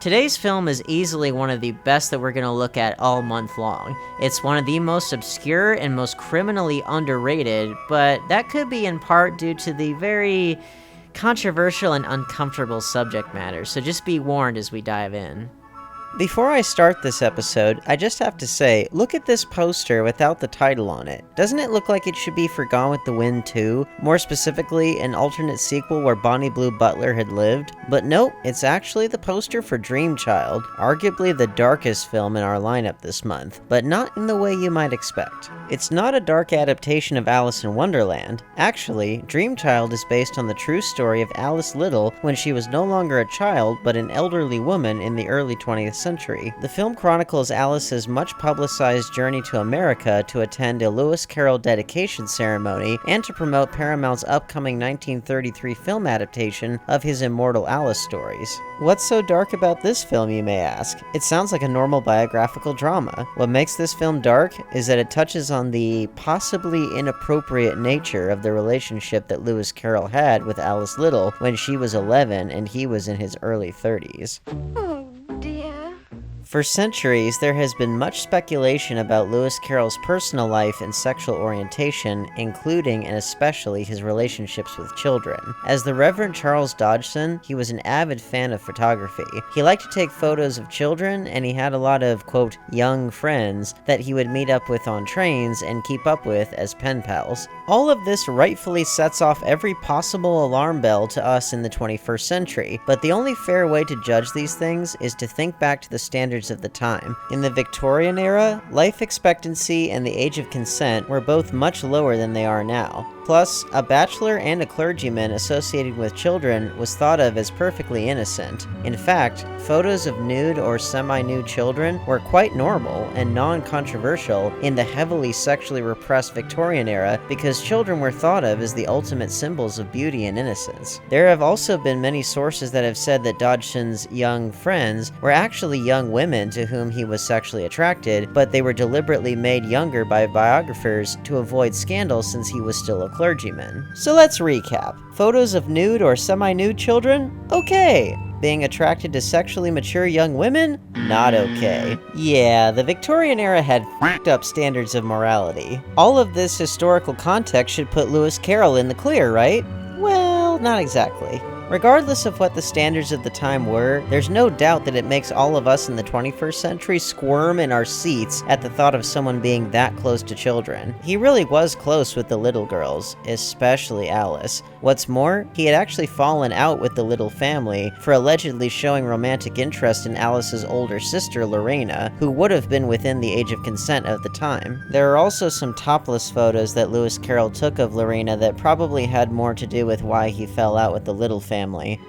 Today's film is easily one of the best that we're going to look at all month long. It's one of the most obscure and most criminally underrated, but that could be in part due to the very controversial and uncomfortable subject matter, so just be warned as we dive in. Before I start this episode, I just have to say, look at this poster without the title on it. Doesn't it look like it should be for Gone with the Wind 2? More specifically, an alternate sequel where Bonnie Blue Butler had lived? But nope, it's actually the poster for Dreamchild, arguably the darkest film in our lineup this month, but not in the way you might expect. It's not a dark adaptation of Alice in Wonderland. Actually, Dreamchild is based on the true story of Alice Liddell when she was no longer a child but an elderly woman in the early 20th century. The film chronicles Alice's much publicized journey to America to attend a Lewis Carroll dedication ceremony and to promote Paramount's upcoming 1933 film adaptation of his immortal Alice stories. What's so dark about this film, you may ask? It sounds like a normal biographical drama. What makes this film dark is that it touches on the possibly inappropriate nature of the relationship that Lewis Carroll had with Alice Liddell when she was 11 and he was in his early 30s. For centuries, there has been much speculation about Lewis Carroll's personal life and sexual orientation, including and especially his relationships with children. As the Reverend Charles Dodgson, he was an avid fan of photography. He liked to take photos of children, and he had a lot of, quote, young friends that he would meet up with on trains and keep up with as pen pals. All of this rightfully sets off every possible alarm bell to us in the 21st century, but the only fair way to judge these things is to think back to the standards of the time. In the Victorian era, life expectancy and the age of consent were both much lower than they are now. Plus, a bachelor and a clergyman associated with children was thought of as perfectly innocent. In fact, photos of nude or semi-nude children were quite normal and non-controversial in the heavily sexually repressed Victorian era because children were thought of as the ultimate symbols of beauty and innocence. There have also been many sources that have said that Dodgson's young friends were actually young women to whom he was sexually attracted, but they were deliberately made younger by biographers to avoid scandal since he was still a clergyman. So let's recap. Photos of nude or semi-nude children? Okay. Being attracted to sexually mature young women? Not okay. Yeah, the Victorian era had f***ed up standards of morality. All of this historical context should put Lewis Carroll in the clear, right? Well, not exactly. Regardless of what the standards of the time were, there's no doubt that it makes all of us in the 21st century squirm in our seats at the thought of someone being that close to children. He really was close with the Liddell girls, especially Alice. What's more, he had actually fallen out with the Liddell family for allegedly showing romantic interest in Alice's older sister, Lorena, who would have been within the age of consent at the time. There are also some topless photos that Lewis Carroll took of Lorena that probably had more to do with why he fell out with the Liddell family.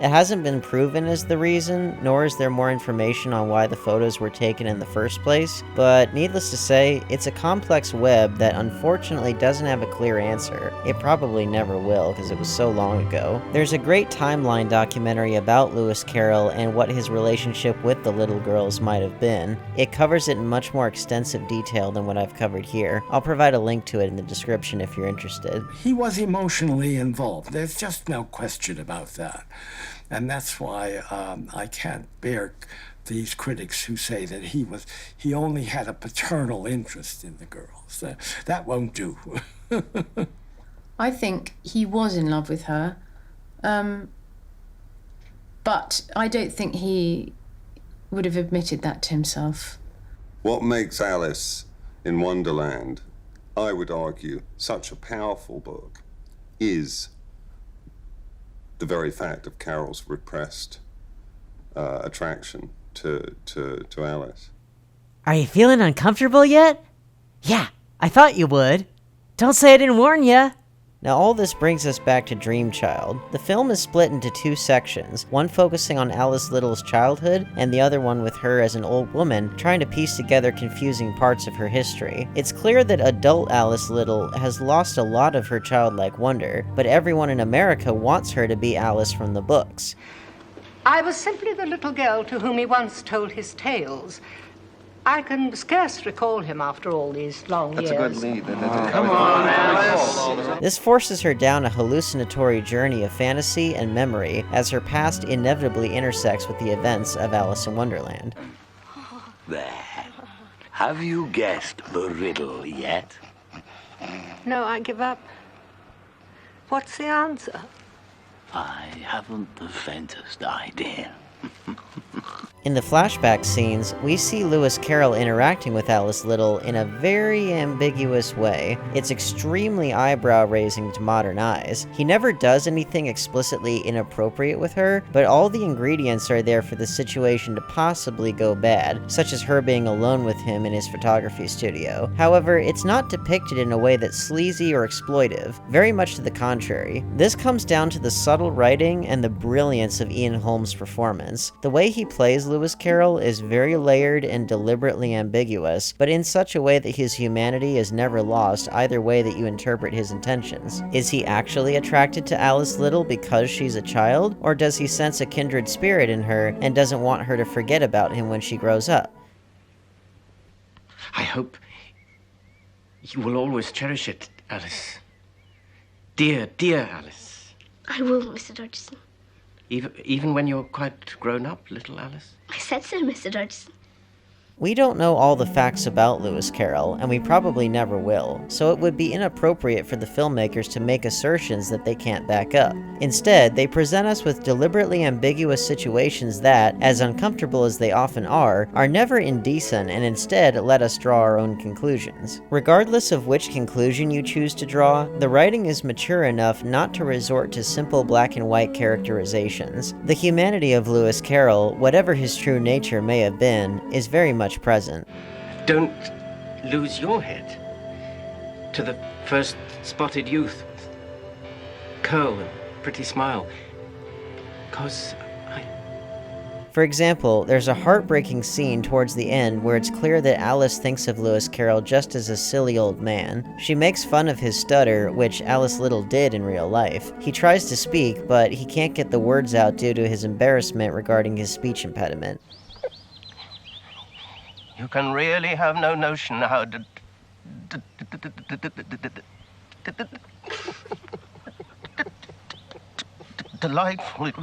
It hasn't been proven as the reason, nor is there more information on why the photos were taken in the first place, but needless to say, it's a complex web that unfortunately doesn't have a clear answer. It probably never will, because it was so long ago. There's a great timeline documentary about Lewis Carroll and what his relationship with the Liddell girls might have been. It covers it in much more extensive detail than what I've covered here. I'll provide a link to it in the description if you're interested. He was emotionally involved. There's just no question about that. And that's why I can't bear these critics who say that he only had a paternal interest in the girls. That won't do. I think he was in love with her, but I don't think he would have admitted that to himself. What makes Alice in Wonderland, I would argue, such a powerful book is the very fact of Carroll's repressed attraction to Alice. Are you feeling uncomfortable yet? Yeah, I thought you would. Don't say I didn't warn ya. Now all this brings us back to Dreamchild. The film is split into two sections, one focusing on Alice Liddell's childhood, and the other one with her as an old woman trying to piece together confusing parts of her history. It's clear that adult Alice Liddell has lost a lot of her childlike wonder, but everyone in America wants her to be Alice from the books. I was simply the little girl to whom he once told his tales. I can scarce recall him after all these long years. That's a good lead. Come on, Alice. This forces her down a hallucinatory journey of fantasy and memory as her past inevitably intersects with the events of Alice in Wonderland. There. Have you guessed the riddle yet? No, I give up. What's the answer? I haven't the faintest idea. In the flashback scenes, we see Lewis Carroll interacting with Alice Liddell in a very ambiguous way. It's extremely eyebrow-raising to modern eyes. He never does anything explicitly inappropriate with her, but all the ingredients are there for the situation to possibly go bad, such as her being alone with him in his photography studio. However, it's not depicted in a way that's sleazy or exploitive, very much to the contrary. This comes down to the subtle writing and the brilliance of Ian Holm's performance. The way he plays Lewis Carroll is very layered and deliberately ambiguous, but in such a way that his humanity is never lost either way that you interpret his intentions. Is he actually attracted to Alice Liddell because she's a child, or does he sense a kindred spirit in her and doesn't want her to forget about him when she grows up? I hope you will always cherish it, Alice. Dear, dear Alice. I will, Mr. Dodgson. Even when you're quite grown up, little Alice? I said so, Mr. Dodgson. We don't know all the facts about Lewis Carroll, and we probably never will, so it would be inappropriate for the filmmakers to make assertions that they can't back up. Instead, they present us with deliberately ambiguous situations that, as uncomfortable as they often are never indecent and instead let us draw our own conclusions. Regardless of which conclusion you choose to draw, the writing is mature enough not to resort to simple black and white characterizations. The humanity of Lewis Carroll, whatever his true nature may have been, is very much present. Don't lose your head to the first spotted youth with curl and pretty smile, 'cause For example, there's a heartbreaking scene towards the end where it's clear that Alice thinks of Lewis Carroll just as a silly old man. She makes fun of his stutter, which Alice Liddell did in real life. He tries to speak, but he can't get the words out due to his embarrassment regarding his speech impediment. you can really have no notion how delightful it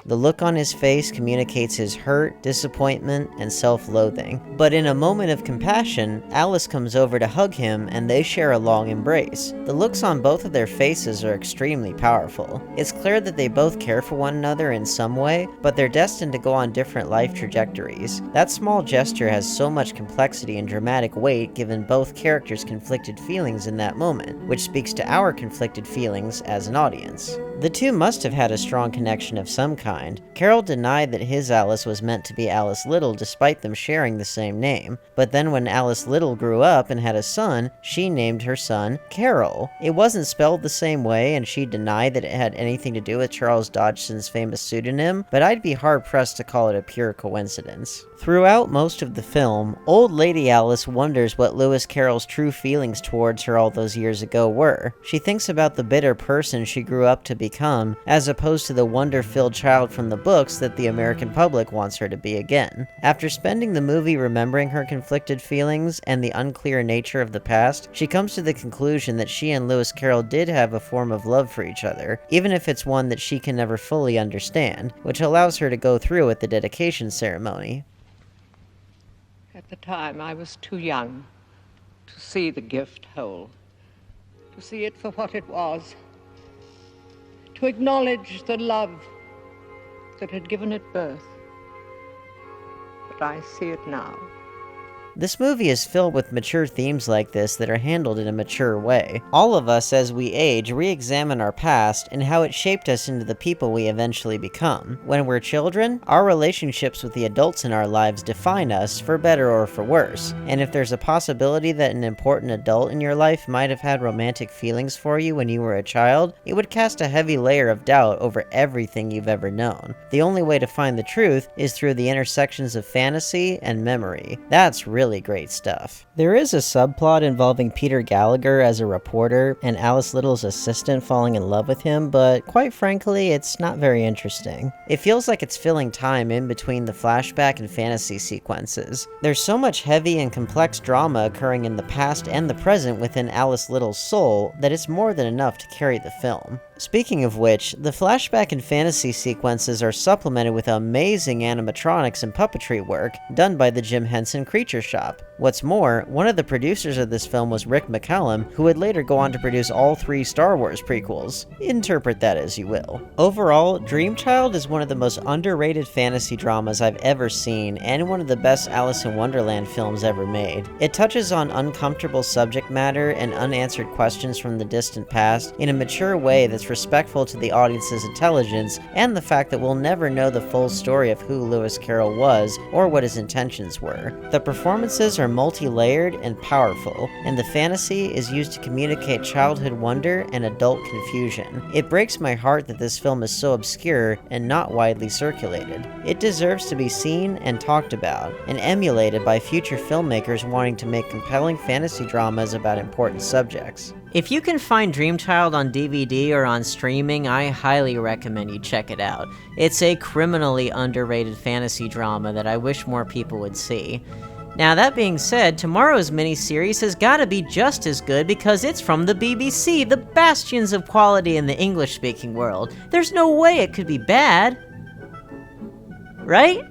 The look on his face communicates his hurt, disappointment, and self-loathing. But in a moment of compassion, Alice comes over to hug him and they share a long embrace. The looks on both of their faces are extremely powerful. It's clear that they both care for one another in some way, but they're destined to go on different life trajectories. That small gesture has so much complexity and dramatic weight given both characters' conflicted feelings in that moment, which speaks to our conflicted feelings as an audience. The two must have had a strong connection of some kind. Carroll denied that his Alice was meant to be Alice Liddell despite them sharing the same name, but then when Alice Liddell grew up and had a son, she named her son Carroll. It wasn't spelled the same way, and she denied that it had anything to do with Charles Dodgson's famous pseudonym, but I'd be hard-pressed to call it a pure coincidence. Throughout most of the film, Old Lady Alice wonders what Lewis Carroll's true feelings towards her all those years ago were. She thinks about the bitter person she grew up to become, as opposed to the wonder-filled child from the books that the American public wants her to be again. After spending the movie remembering her conflicted feelings and the unclear nature of the past, she comes to the conclusion that she and Lewis Carroll did have a form of love for each other, even if it's one that she can never fully understand, which allows her to go through with the dedication ceremony. At the time, I was too young to see the gift whole, to see it for what it was, to acknowledge the love that had given it birth. But I see it now. This movie is filled with mature themes like this that are handled in a mature way. All of us, as we age, re-examine our past and how it shaped us into the people we eventually become. When we're children, our relationships with the adults in our lives define us, for better or for worse. And if there's a possibility that an important adult in your life might have had romantic feelings for you when you were a child, it would cast a heavy layer of doubt over everything you've ever known. The only way to find the truth is through the intersections of fantasy and memory. That's really really great stuff. There is a subplot involving Peter Gallagher as a reporter and Alice Liddell's assistant falling in love with him, but quite frankly, it's not very interesting. It feels like it's filling time in between the flashback and fantasy sequences. There's so much heavy and complex drama occurring in the past and the present within Alice Liddell's soul that it's more than enough to carry the film. Speaking of which, the flashback and fantasy sequences are supplemented with amazing animatronics and puppetry work done by the Jim Henson Creature Shop. What's more, one of the producers of this film was Rick McCallum, who would later go on to produce all 3 Star Wars prequels. Interpret that as you will. Overall, Dreamchild is one of the most underrated fantasy dramas I've ever seen, and one of the best Alice in Wonderland films ever made. It touches on uncomfortable subject matter and unanswered questions from the distant past in a mature way that's respectful to the audience's intelligence and the fact that we'll never know the full story of who Lewis Carroll was or what his intentions were. The performances are multi-layered and powerful, and the fantasy is used to communicate childhood wonder and adult confusion. It breaks my heart that this film is so obscure and not widely circulated. It deserves to be seen and talked about, and emulated by future filmmakers wanting to make compelling fantasy dramas about important subjects. If you can find Dreamchild on DVD or on streaming, I highly recommend you check it out. It's a criminally underrated fantasy drama that I wish more people would see. Now that being said, tomorrow's miniseries has gotta be just as good because it's from the BBC, the bastions of quality in the English-speaking world. There's no way it could be bad. Right?